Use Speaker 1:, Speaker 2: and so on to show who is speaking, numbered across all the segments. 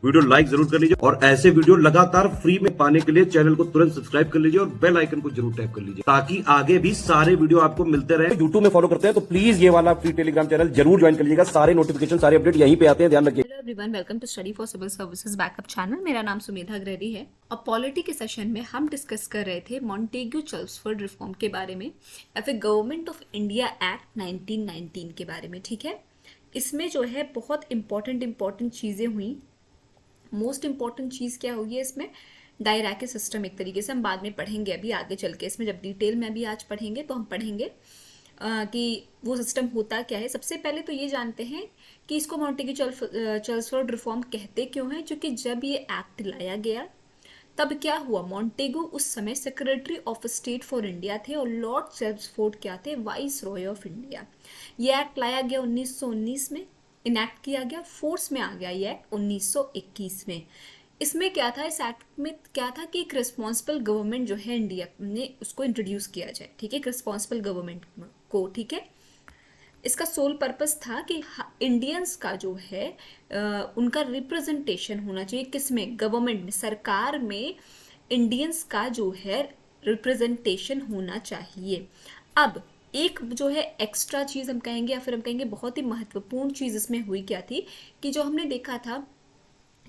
Speaker 1: Video like जरूर कर लीजिए और ऐसे वीडियो लगातार फ्री में पाने के लिए चैनल को तुरंत सब्सक्राइब कर लीजिए और बेल आइकन को जरूर टैप कर लीजिए ताकि आगे भी सारे वीडियो आपको मिलते रहे। यूट्यूब में फॉलो करते हैं तो प्लीज ये वाला फ्री टेलीग्राम चैनल जरूर ज्वाइन कर लीजिएगा। सारे नोटिफिकेशन सारे अपडेट यहीं पे आते हैं, ध्यान रखिए।
Speaker 2: Hello everyone, welcome to study for civil services backup channel. मेरा नाम सुमेधा अग्रहरी है और पॉलिटी के सेशन में हम डिस्कस कर रहे थे मॉन्टेग्यू चेल्मसफोर्ड रिफॉर्म के बारे में या फिर गवर्नमेंट ऑफ इंडिया एक्ट 1919 के बारे में। ठीक है, इसमें जो है बहुत इंपॉर्टेंट चीज़ें हुई। मोस्ट इंपॉर्टेंट चीज़ क्या हुई है इसमें, डायराकी सिस्टम। एक तरीके से हम बाद में पढ़ेंगे, अभी आगे चल के इसमें जब डिटेल में अभी आज पढ़ेंगे तो हम पढ़ेंगे कि वो सिस्टम होता क्या है। सबसे पहले तो ये जानते हैं कि इसको मॉन्टेग्यू चेल्मसफोर्ड रिफॉर्म कहते क्यों हैं। क्योंकि जब ये एक्ट लाया गया तब क्या हुआ, मॉन्टेग्यू उस समय secretary of state for India थे और लॉर्ड चेल्मसफोर्ड क्या थे, वाइस रॉय ऑफ इंडिया। ये एक्ट लाया गया 1919 में, इनैक्ट किया गया, फोर्स में आ गया ये एक्ट 1921 में। इसमें क्या था, इस एक्ट में क्या था कि एक रिस्पॉन्सिबल गवर्नमेंट जो है इंडिया ने उसको इंट्रोड्यूस किया जाए। ठीक है, एक रिस्पॉन्सिबल गवर्नमेंट को। ठीक है, इसका सोल पर्पस था कि इंडियंस का जो है उनका रिप्रेजेंटेशन होना चाहिए, किसमें, गवर्नमेंट में, सरकार में इंडियंस का जो है रिप्रेजेंटेशन होना चाहिए। अब एक जो है एक्स्ट्रा चीज़ हम कहेंगे या फिर हम कहेंगे बहुत ही महत्वपूर्ण चीज़ इसमें हुई क्या थी कि जो हमने देखा था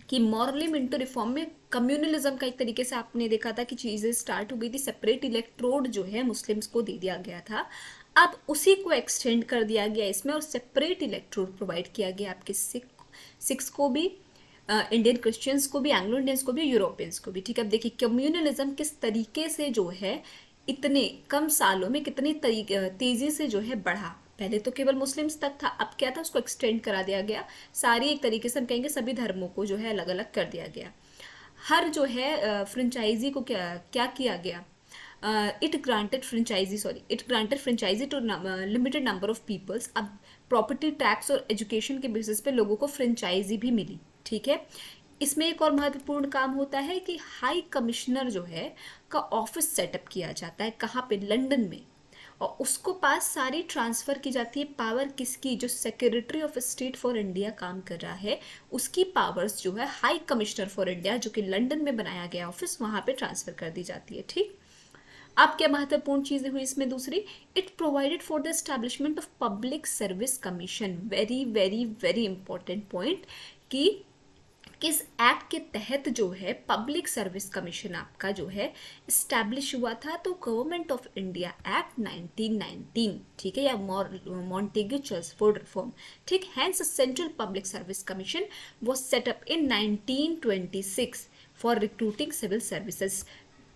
Speaker 2: कि मॉरली मिंटो रिफॉर्म में कम्युनलिज्म का एक तरीके से आपने देखा था कि चीज़ें स्टार्ट हो गई थी। सेपरेट इलेक्ट्रोड जो है मुस्लिम्स को दे दिया गया था, अब उसी को एक्सटेंड कर दिया गया इसमें और सेपरेट इलेक्ट्रोड प्रोवाइड किया गया आपके सिक्स को भी, इंडियन क्रिश्चियंस को भी, एंग्लो इंडियंस को भी, यूरोपियंस को भी। ठीक है, अब देखिए कम्युनलिज्म किस तरीके से जो है इतने कम सालों में कितनी तेजी से जो है बढ़ा। पहले तो केवल मुस्लिम्स तक था, अब क्या था, उसको एक्सटेंड करा दिया गया। सारी एक तरीके से हम कहेंगे सभी धर्मों को जो है अलग अलग कर दिया गया। हर जो है फ्रेंचाइजी को क्या किया गया, it granted franchise to limited number of peoples. अब प्रॉपर्टी टैक्स और एजुकेशन के बेसिस पे लोगों को फ्रेंचाइजी भी मिली। ठीक है, इसमें एक और महत्वपूर्ण काम होता है कि हाई कमिश्नर जो है का ऑफिस सेटअप किया जाता है, कहाँ पे, लंदन में, और उसको पास सारी ट्रांसफ़र की जाती है पावर। किसकी, जो secretary of state for India काम कर रहा है उसकी पावर्स जो है हाई कमिश्नर फॉर इंडिया जो कि लंदन में बनाया गया ऑफिस, वहाँ पे ट्रांसफ़र कर दी जाती है। ठीक, अब क्या महत्वपूर्ण चीज़ें हुई इसमें, दूसरी, it provided for the establishment of public service commission. Very very very important point कि किस एक्ट के तहत जो है पब्लिक सर्विस कमीशन आपका जो है इस्टेब्लिश हुआ था, तो गवर्नमेंट ऑफ इंडिया एक्ट 1919। ठीक है, या मॉन्टेग्यू चेल्मसफोर्ड रिफॉर्म। ठीक, hence central public service commission was set up in 1926 for recruiting civil services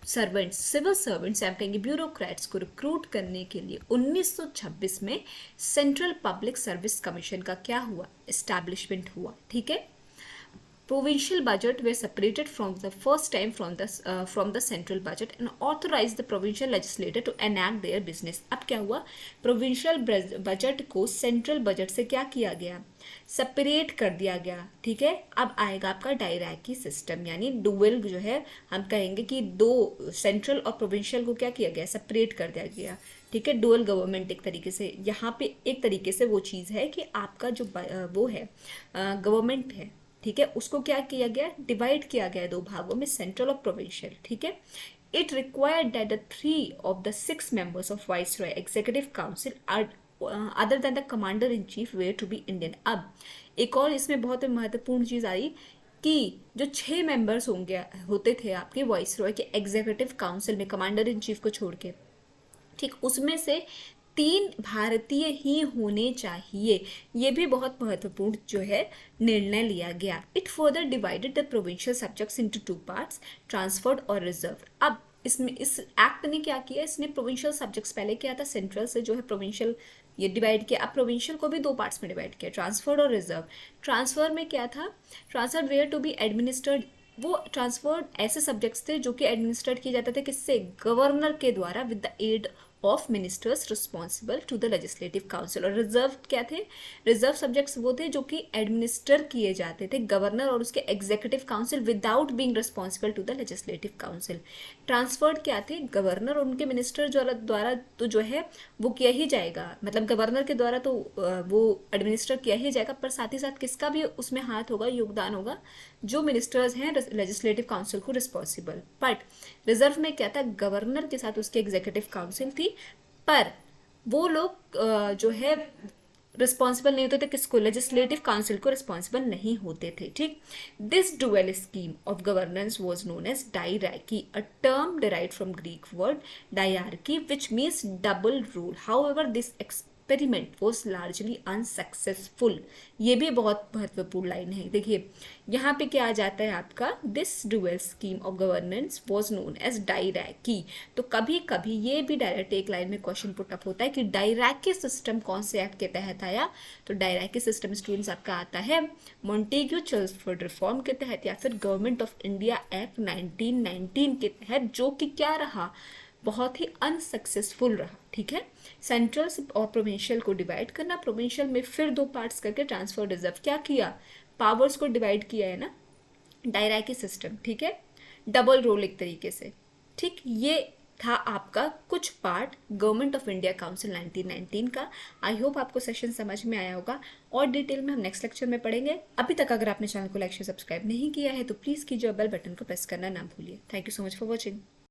Speaker 2: servants. Civil servants हम कहेंगे ब्यूरोक्रेट्स को रिक्रूट करने के लिए 1926 में सेंट्रल पब्लिक सर्विस कमीशन का क्या हुआ, एस्टैब्लिशमेंट हुआ। ठीक है, provincial budget were separated from the first time from the central budget and authorized the provincial legislature to enact their business। अब क्या हुआ, provincial budget को central budget से क्या किया गया, सेपरेट कर दिया गया। ठीक है, अब आएगा आपका डायराकी सिस्टम, यानी डुअल जो है हम कहेंगे कि दो सेंट्रल और प्रोविंशियल को क्या किया गया, सेपरेट कर दिया गया। ठीक है, डुअल गवर्नमेंट एक तरीके से, यहाँ पे एक तरीके से वो चीज़ है कि आपका जो वो है गवर्नमेंट है, ठीक है, उसको क्या किया गया, डिवाइड किया गया दो भागों में, सेंट्रल और प्रोविंशियल। ठीक है, it required that the 3 of the 6 members of Viceroy Executive Council are other than the Commander in Chief were to be Indian। अब एक और इसमें बहुत महत्वपूर्ण चीज़ आई कि जो 6 मेंबर्स होते थे आपके वाइसरॉय के एग्जीक्यूटिव काउंसिल में, कमांडर इन चीफ को छोड़ के, ठीक, उसमें से 3 भारतीय ही होने चाहिए। ये भी बहुत महत्वपूर्ण जो है निर्णय लिया गया। It further divided the provincial subjects into 2 parts, transferred और रिजर्व। अब इसमें इस एक्ट ने क्या किया, इसने प्रोविंशियल सब्जेक्ट्स पहले किया था, सेंट्रल से जो है प्रोविंशियल ये डिवाइड किया, अब प्रोविंशियल को भी 2 पार्ट्स में डिवाइड किया, ट्रांसफर्ड और रिजर्व। ट्रांसफर में क्या था, transferred were to be administered, वो ट्रांसफर्ड ऐसे सब्जेक्ट्स थे जो कि एडमिनिस्ट्रेट किए जाते थे, किससे, गवर्नर के द्वारा, with the aid of ministers responsible to the legislative council. और रिजर्व क्या थे, रिजर्व सब्जेक्ट्स वो थे जो कि एडमिनिस्टर किए जाते थे गवर्नर और उसके executive council without being responsible to the legislative council. Transferred क्या थे, गवर्नर और उनके मिनिस्टर जो द्वारा तो जो है वो किया ही जाएगा, मतलब गवर्नर के द्वारा तो वो एडमिनिस्टर किया ही जाएगा, पर साथ ही साथ किसका भी उसमें हाथ होगा, योगदान होगा, जो मिनिस्टर्स हैं लेजिस्लेटिव काउंसिल को रिस्पॉन्सिबल, बट रिजर्व में क्या था, गवर्नर के साथ उसकी एग्जीक्यूटिव काउंसिल थी, पर वो लोग जो है रिस्पॉन्सिबल नहीं होते थे किसको, लेजिस्लेटिव काउंसिल को रिस्पॉन्सिबल नहीं होते थे, ठीक। This dual scheme of governance was known as dyarchy, a term derived from Greek word diarchy which means double rule. However, this experiment was largely unsuccessful. ये भी बहुत महत्वपूर्ण लाइन है, देखिए यहाँ पे क्या आ जाता है आपका, this dual scheme of governance was known as dyarchy. तो कभी कभी ये भी डायरेक्ट एक लाइन में क्वेश्चन पुट अप होता है कि डायरैकी सिस्टम कौन से एक्ट के तहत आया, तो डायरैकी सिस्टम स्टूडेंट्स आपका आता है मॉन्टेग्यू चेल्मसफोर्ड रिफॉर्म के तहत या फिर गवर्नमेंट ऑफ इंडिया एक्ट 1919 के तहत, जो कि क्या रहा, बहुत ही अनसक्सेसफुल रहा, ठीक है। सेंट्रल और प्रोविंशियल को डिवाइड करना, प्रोविंशियल में फिर 2 पार्ट्स करके ट्रांसफर रिजर्व क्या किया, पावर्स को डिवाइड किया है ना, डायरैकी सिस्टम, ठीक है, डबल रोल एक तरीके से, ठीक। ये था आपका कुछ part government of India council 1919 का। आई होप आपको सेशन समझ में आया होगा और डिटेल में हम नेक्स्ट लेक्चर में पढ़ेंगे। अभी तक अगर आपने चैनल को लाइक शेयर सब्सक्राइब नहीं किया है तो प्लीज़ कीजिए, बेल बटन को प्रेस करना ना भूलिए। Thank you so much for watching.